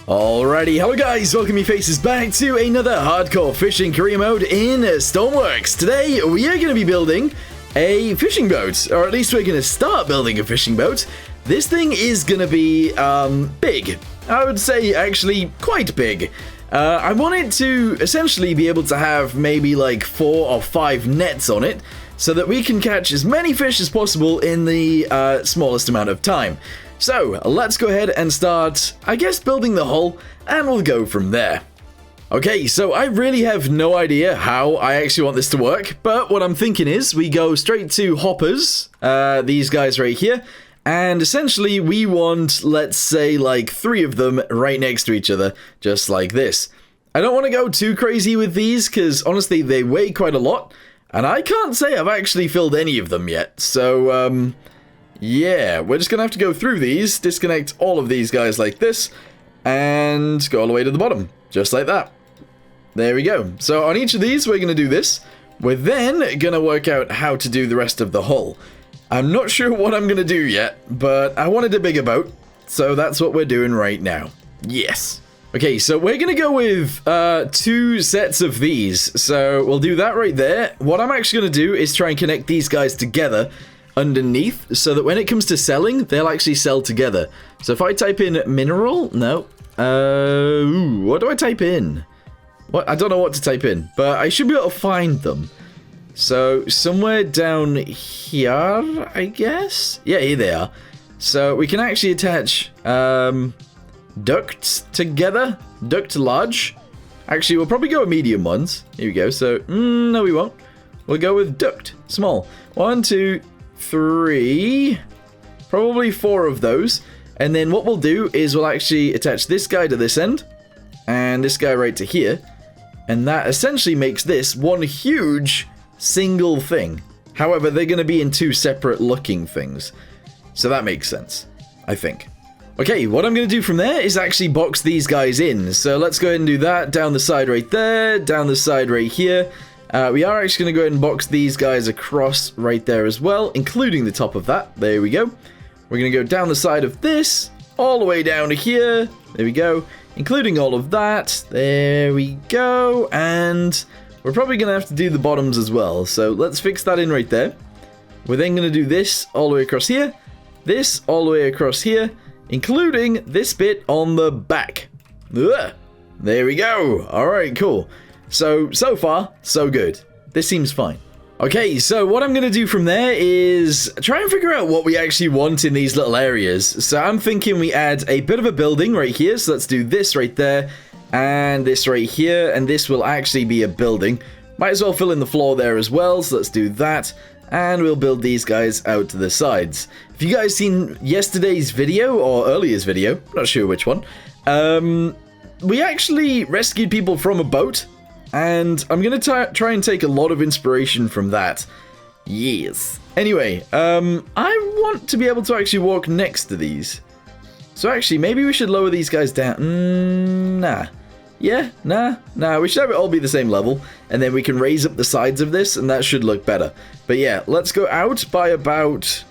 Alrighty, hello guys, welcome you faces back to another hardcore fishing career mode in Stormworks. Today we are going to be building a fishing boat, or at least we're going to start building a fishing boat. This thing is going to be big. I would say actually quite big. I want it to essentially be able to have maybe like 4 or 5 nets on it, so that we can catch as many fish as possible in the smallest amount of time. So, let's go ahead and start, I guess, building the hull, and we'll go from there. Okay, so I really have no idea how I actually want this to work, but what I'm thinking is we go straight to hoppers, these guys right here, and essentially we want, let's say, like 3 of them right next to each other, just like this. I don't want to go too crazy with these, because honestly, they weigh quite a lot, and I can't say I've actually filled any of them yet, so, yeah, we're just going to have to go through these, disconnect all of these guys like this, and go all the way to the bottom, just like that. There we go. So on each of these, we're going to do this. We're then going to work out how to do the rest of the hull. I'm not sure what I'm going to do yet, but I wanted a bigger boat, so that's what we're doing right now. Yes. Okay, so we're going to go with 2 sets of these, so we'll do that right there. What I'm actually going to do is try and connect these guys together underneath, so that when it comes to selling, they'll actually sell together. So if I type in mineral, no, what do I type in? What? I don't know what to type in, but I should be able to find them. So somewhere down here, I guess? Yeah, here they are. So we can actually attach ducts together, duct large. Actually, we'll probably go with medium ones. Here we go. So, no we won't. We'll go with duct, small. 1, 2, 3, probably 4 of those, and then what we'll do is we'll actually attach this guy to this end and this guy right to here, and that essentially makes this one huge single thing. However, they're going to be in 2 separate looking things, so that makes sense, I think. Okay, what I'm going to do from there is actually box these guys in, so let's go ahead and do that down the side right there, down the side right here. We are actually going to go ahead and box these guys across right there as well, including the top of that. There we go. We're going to go down the side of this, all the way down to here. There we go. Including all of that. There we go. And we're probably going to have to do the bottoms as well. So let's fix that in right there. We're then going to do this all the way across here. This all the way across here, including this bit on the back. Ugh. There we go. All right, cool. So far, so good. This seems fine. Okay, so what I'm going to do from there is try and figure out what we actually want in these little areas. So I'm thinking we add a bit of a building right here. So let's do this right there and this right here. And this will actually be a building. Might as well fill in the floor there as well. So let's do that. And we'll build these guys out to the sides. If you guys seen yesterday's video or earlier's video, not sure which one, we actually rescued people from a boat. And I'm going to try and take a lot of inspiration from that. Yes. Anyway, I want to be able to actually walk next to these. So actually, maybe we should lower these guys down. Nah. Yeah, nah. We should have it all be the same level. And then we can raise up the sides of this, and that should look better. But yeah, let's go out by about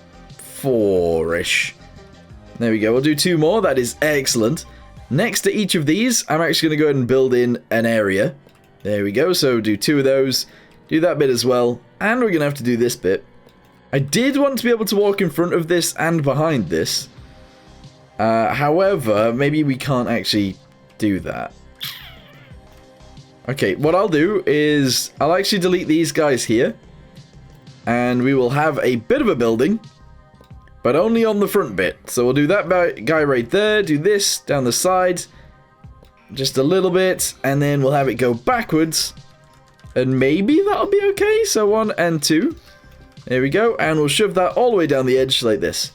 4-ish. There we go. We'll do 2 more. That is excellent. Next to each of these, I'm actually going to go ahead and build in an area. There we go, so do 2 of those, do that bit as well, and we're going to have to do this bit. I did want to be able to walk in front of this and behind this. However, maybe we can't actually do that. Okay, what I'll do is I'll actually delete these guys here, and we will have a bit of a building, but only on the front bit. So we'll do that guy right there, do this down the side, just a little bit, and then we'll have it go backwards, and maybe that'll be okay. So 1 and 2, there we go, and we'll shove that all the way down the edge like this,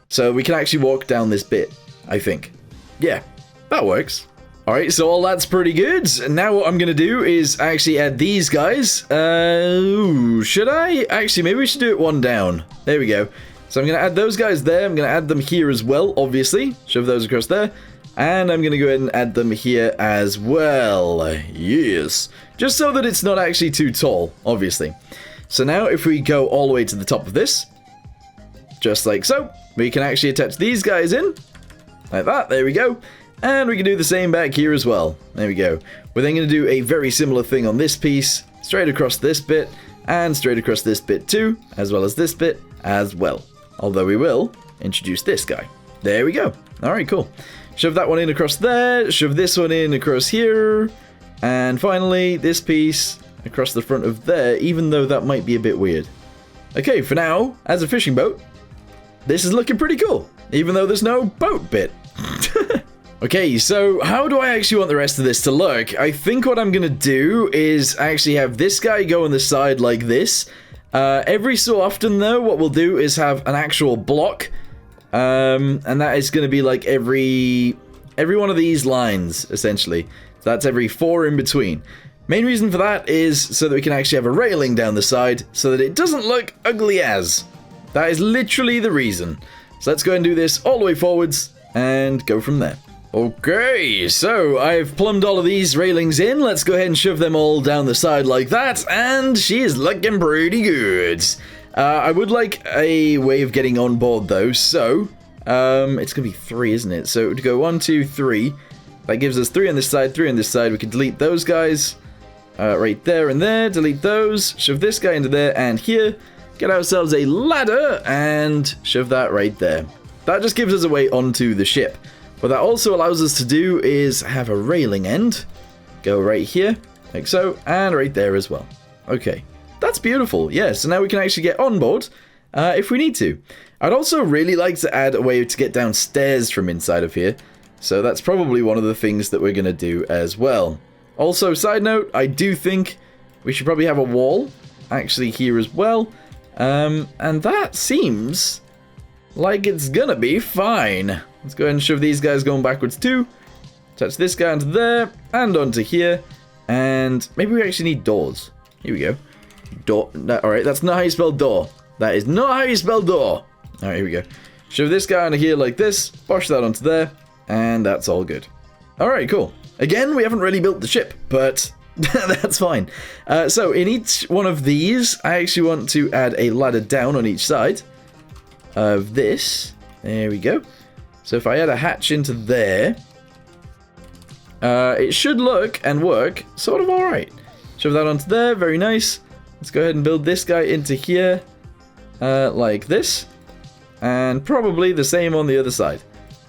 so we can actually walk down this bit, I think. Yeah, that works. Alright, so all that's pretty good. And now what I'm going to do is actually add these guys. Should I? Actually, maybe we should do it 1 down. There we go. So I'm going to add those guys there. I'm going to add them here as well, obviously. Shove those across there. And I'm going to go ahead and add them here as well. Yes. Just so that it's not actually too tall, obviously. So now if we go all the way to the top of this, just like so, we can actually attach these guys in. Like that, there we go. And we can do the same back here as well. There we go. We're then going to do a very similar thing on this piece, straight across this bit, and straight across this bit too, as well as this bit as well. Although we will introduce this guy. There we go. Alright, cool. Shove that one in across there, shove this one in across here, and finally this piece across the front of there, even though that might be a bit weird. Okay, for now, as a fishing boat, this is looking pretty cool, even though there's no boat bit. Okay, so how do I actually want the rest of this to look? I think what I'm going to do is actually have this guy go on the side like this. Every so often, though, what we'll do is have an actual block. And that is going to be like every one of these lines, essentially. So that's every 4 in between. Main reason for that is so that we can actually have a railing down the side so that it doesn't look ugly as. That is literally the reason. So let's go ahead and do this all the way forwards and go from there. Okay, so I've plumbed all of these railings in. Let's go ahead and shove them all down the side like that, and she is looking pretty good. I would like a way of getting on board though, so it's gonna be 3, isn't it? So to go 1, 2, 3, that gives us 3 on this side, 3 on this side. We can delete those guys right there and there, delete those, shove this guy into there and here, get ourselves a ladder and shove that right there. That just gives us a way onto the ship. What that also allows us to do is have a railing end. Go right here, like so, and right there as well. Okay, that's beautiful. Yeah, so now we can actually get on board if we need to. I'd also really like to add a way to get downstairs from inside of here. So that's probably one of the things that we're going to do as well. Also, side note, I do think we should probably have a wall actually here as well. And that seems like it's going to be fine. Let's go ahead and shove these guys going backwards too. Touch this guy onto there and onto here. And maybe we actually need doors. Here we go. Door. No, alright, that's not how you spell door. That is not how you spell door. Alright, here we go. Shove this guy onto here like this. Push that onto there. And that's all good. Alright, cool. Again, we haven't really built the ship, but that's fine. So in each one of these, I actually want to add a ladder down on each side of this. There we go. So if I add a hatch into there, it should look and work sort of alright. Shove that onto there, very nice. Let's go ahead and build this guy into here, like this. And probably the same on the other side.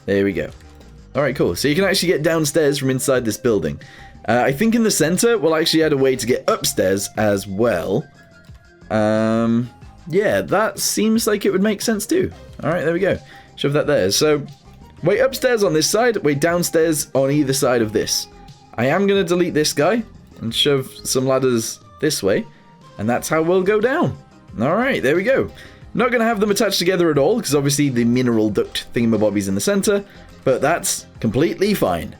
There we go. Alright, cool. So you can actually get downstairs from inside this building. I think in the center, we'll actually add a way to get upstairs as well. Yeah, that seems like it would make sense too. Alright, there we go. Shove that there. So, way upstairs on this side, way downstairs on either side of this. I am going to delete this guy and shove some ladders this way. And that's how we'll go down. Alright, there we go. Not going to have them attached together at all, because obviously the mineral duct thingamabobby's in the center. But that's completely fine.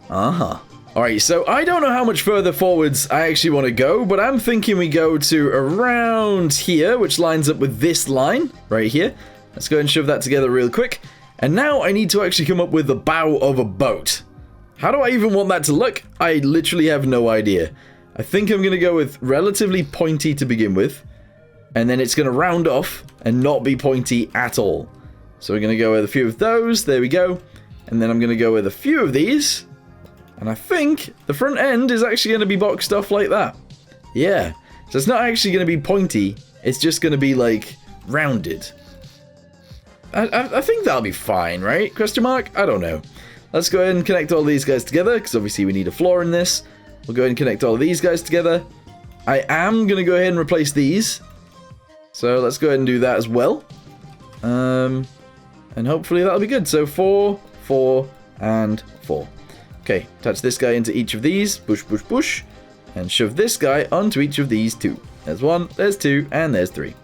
Alright, so I don't know how much further forwards I actually want to go, but I'm thinking we go to around here, which lines up with this line right here. Let's go ahead and shove that together real quick. And now I need to actually come up with the bow of a boat. How do I even want that to look? I literally have no idea. I think I'm going to go with relatively pointy to begin with. And then it's going to round off and not be pointy at all. So we're going to go with a few of those. There we go. And then I'm going to go with a few of these. And I think the front end is actually going to be boxed off like that. Yeah. So it's not actually going to be pointy. It's just going to be like rounded. I think that'll be fine, right? Question mark? I don't know. Let's go ahead and connect all these guys together, because obviously we need a floor in this. We'll go ahead and connect all of these guys together. I am going to go ahead and replace these. So let's go ahead and do that as well. And hopefully that'll be good. So 4, 4, and 4. Okay, touch this guy into each of these. Push, push, push. And shove this guy onto each of these 2. There's 1, there's 2, and there's 3.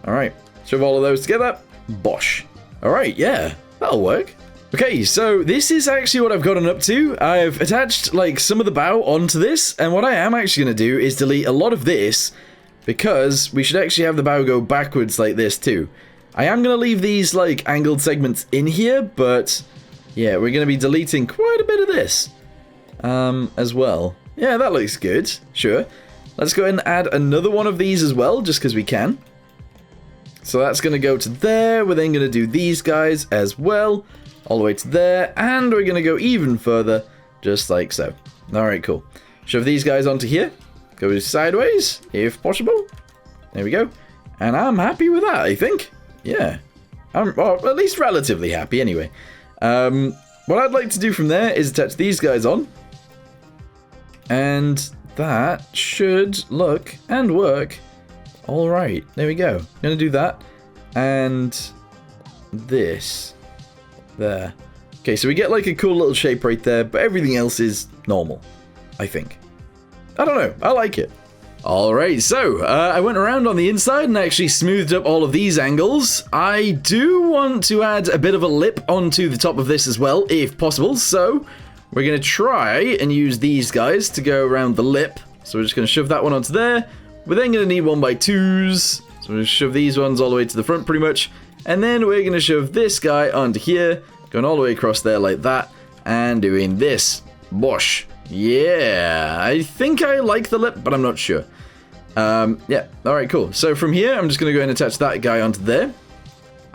Alright, shove all of those together. Bosh. Alright, yeah, that'll work. Okay, so this is actually what I've gotten up to. I've attached like some of the bow onto this, and what I am actually going to do is delete a lot of this, because we should actually have the bow go backwards like this too. I am going to leave these like angled segments in here, but yeah, we're going to be deleting quite a bit of this as well. Yeah, that looks good. Sure. Let's go ahead and add another one of these as well, just because we can. So that's going to go to there. We're then going to do these guys as well. all the way to there, and we're going to go even further, just like so. Alright, cool. Shove these guys onto here, go sideways, if possible. There we go. And I'm happy with that, I think. Yeah. Well, at least relatively happy, anyway. What I'd like to do from there is attach these guys on. And that should look and work alright. There we go. I'm going to do that. And this. There. Okay, so we get like a cool little shape right there, but everything else is normal, I think. I don't know. I like it. Alright, so I went around on the inside and actually smoothed up all of these angles. I do want to add a bit of a lip onto the top of this as well, if possible. So we're going to try and use these guys to go around the lip. So we're just going to shove that one onto there. We're then going to need 1x2s. So we're going to shove these ones all the way to the front pretty much. And then we're going to shove this guy onto here, going all the way across there like that, and doing this. Bosh. Yeah, I think I like the lip, but I'm not sure. Yeah, alright, cool. So from here, I'm just going to go ahead and attach that guy onto there.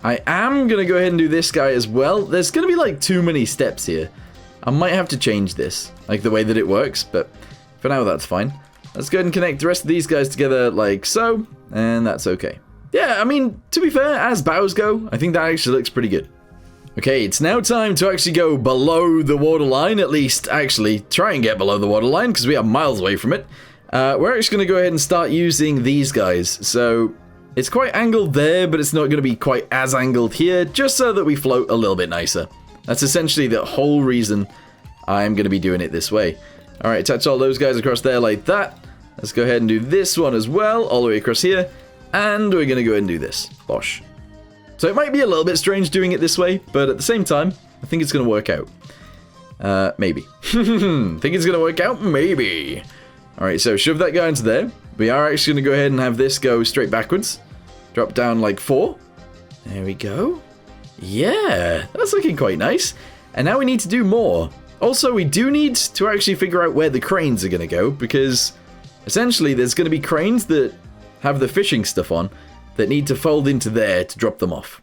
I am going to go ahead and do this guy as well. There's going to be like too many steps here. I might have to change this, like the way that it works, but for now that's fine. Let's go ahead and connect the rest of these guys together like so, and that's okay. Yeah, I mean, to be fair, as bows go, I think that actually looks pretty good. Okay, it's now time to actually go below the waterline, at least actually try and get below the waterline, because we are miles away from it. We're actually going to go ahead and start using these guys. So it's quite angled there, but it's not going to be quite as angled here, just so that we float a little bit nicer. That's essentially the whole reason I'm going to be doing it this way. Alright, attach all those guys across there like that. Let's go ahead and do this one as well, all the way across here. And we're going to go ahead and do this. Bosh. So it might be a little bit strange doing it this way, but at the same time, I think it's going to work out. Maybe. Think it's going to work out? Maybe. Alright, so shove that guy into there. We are actually going to go ahead and have this go straight backwards. Drop down like 4. There we go. Yeah, that's looking quite nice. And now we need to do more. Also, we do need to actually figure out where the cranes are going to go, because essentially there's going to be cranes that have the fishing stuff on that need to fold into there to drop them off.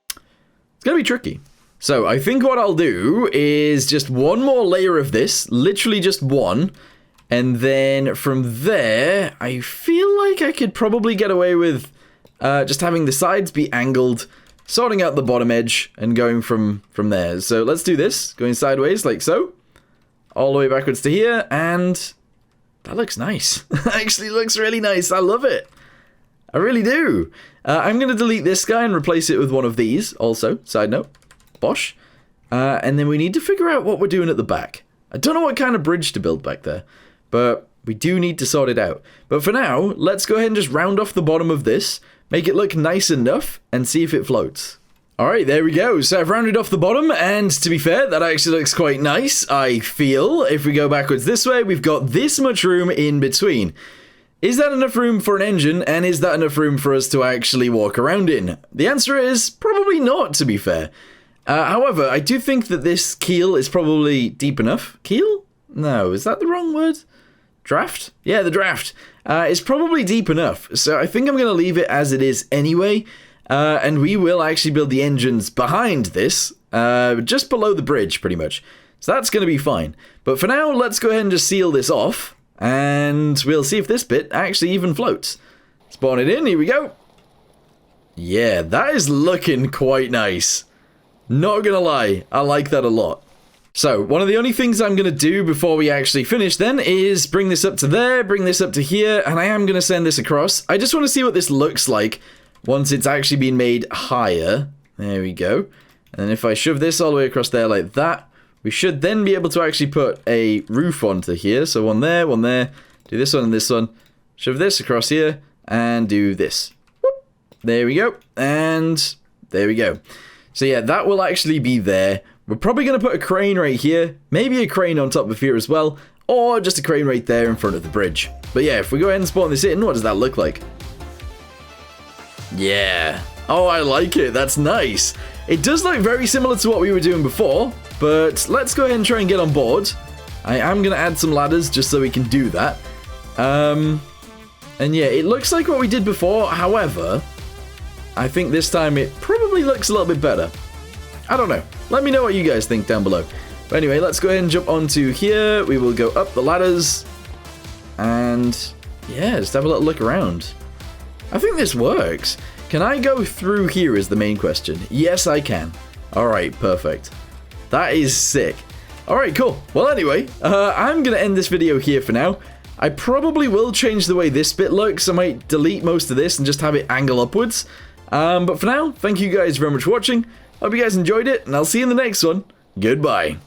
It's going to be tricky. So I think what I'll do is just one more layer of this, literally just one, and then from there, I feel like I could probably get away with just having the sides be angled, sorting out the bottom edge, and going from there. So let's do this, going sideways like so, all the way backwards to here, and that looks nice. Actually looks really nice. I love it. I really do. I'm going to delete this guy and replace it with one of these also, side note. Bosh. And then we need to figure out what we're doing at the back. I don't know what kind of bridge to build back there, but we do need to sort it out. But for now, let's go ahead and just round off the bottom of this, make it look nice enough, and see if it floats. Alright, there we go. So I've rounded off the bottom, and to be fair, that actually looks quite nice, I feel. If we go backwards this way, we've got this much room in between. Is that enough room for an engine, and is that enough room for us to actually walk around in? The answer is probably not, to be fair. However, I do think that this keel is probably deep enough. Keel? No, is that the wrong word? Draft? Yeah, the draft. Is probably deep enough, so I think I'm going to leave it as it is anyway. And we will actually build the engines behind this, just below the bridge, pretty much. So that's going to be fine. But for now, let's go ahead and just seal this off. And we'll see if this bit actually even floats. Spawn it in, here we go. Yeah, that is looking quite nice. Not gonna lie, I like that a lot. So, one of the only things I'm gonna do before we actually finish then is bring this up to there, bring this up to here, and I am gonna send this across. I just want to see what this looks like once it's actually been made higher. There we go. And then if I shove this all the way across there like that, we should then be able to actually put a roof onto here. So one there, do this one and this one. Shove this across here and do this. Whoop. There we go. And there we go. So yeah, that will actually be there. We're probably going to put a crane right here. Maybe a crane on top of here as well. Or just a crane right there in front of the bridge. But yeah, if we go ahead and spawn this in, what does that look like? Yeah. Oh, I like it. That's nice. It does look very similar to what we were doing before. But let's go ahead and try and get on board. I am going to add some ladders just so we can do that. And yeah, it looks like what we did before. However, I think this time it probably looks a little bit better. I don't know. Let me know what you guys think down below. But anyway, let's go ahead and jump onto here. We will go up the ladders. And yeah, just have a little look around. I think this works. Can I go through here is the main question. Yes, I can. Alright, perfect. That is sick. Alright, cool. Well, anyway, I'm going to end this video here for now. I probably will change the way this bit looks. I might delete most of this and just have it angle upwards. But for now, thank you guys very much for watching. Hope you guys enjoyed it, and I'll see you in the next one. Goodbye.